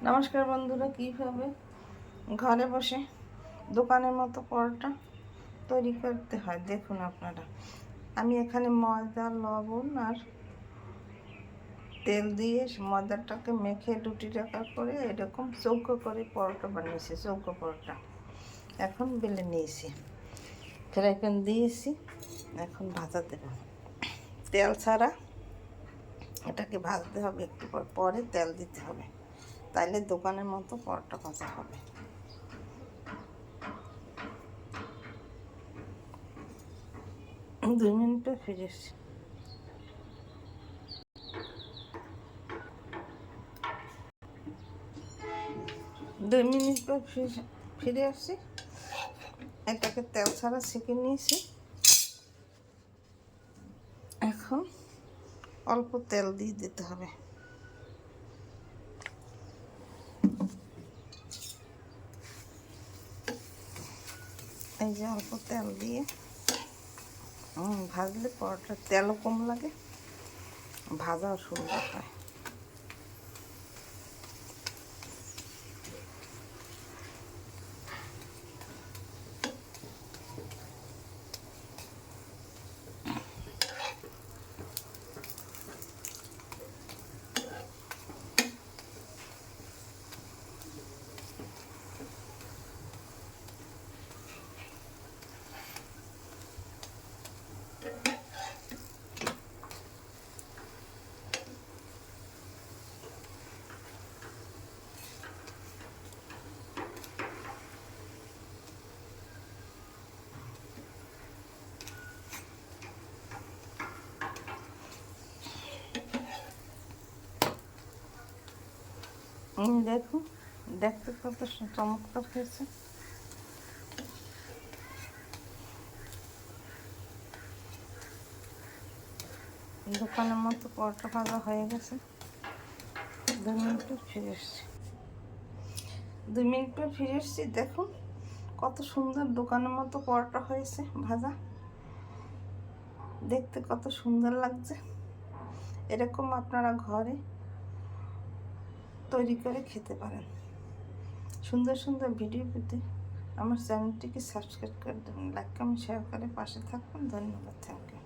নমস্কার বন্ধুরা, কীভাবে ঘরে বসে দোকানের মতো পরোটা তৈরি করতে হয় দেখুন আপনারা। আমি এখানে ময়দা, লবণ আর তেল দিয়ে ময়দাটাকে মেখে রুটি টাকা করে এরকম চৌকো করে পরোটা বানিয়েছি। চৌকো পরোটা এখন বেলে নিয়েছি, ফ্রাই প্যান দিয়েছি, এখন ভাজা দেব। তেল ছাড়া এটাকে ভাজতে হবে, একটু পরে তেল দিতে হবে, তাইলে দোকানের মতো পরোটা ভাজা হবে। দুই মিনিটে ফিরে এসছি। 2 মিনিট পর ফিরে আসছি। এটাকে তেল ছাড়া ছেঁকে নিয়েছি। এখন অল্প তেল দিয়ে দিতে হবে। এই যে অল্প তেল দিয়ে ভাজলে পরোটার তেলও কম লাগে, ভাজাও সুন্দর হয়। দেখুন, দেখতে কত চমৎকার হয়েছে। দোকানের মতো পরোটা ভাজা হয়ে গেছে। 2 মিনিট পর ফিরে এসছি। 2 মিনিট পর ফিরে এসছি। দেখুন কত সুন্দর দোকানের মতো পরোটা হয়েছে ভাজা, দেখতে কত সুন্দর লাগছে। এরকম আপনারা ঘরে তৈরি করে খেতে পারেন। সুন্দর সুন্দর ভিডিও পেতে আমার চ্যানেলটিকে সাবস্ক্রাইব করে দেবেন, লাইক কমেন্ট শেয়ার করে পাশে থাকবেন। ধন্যবাদ, থ্যাংক ইউ।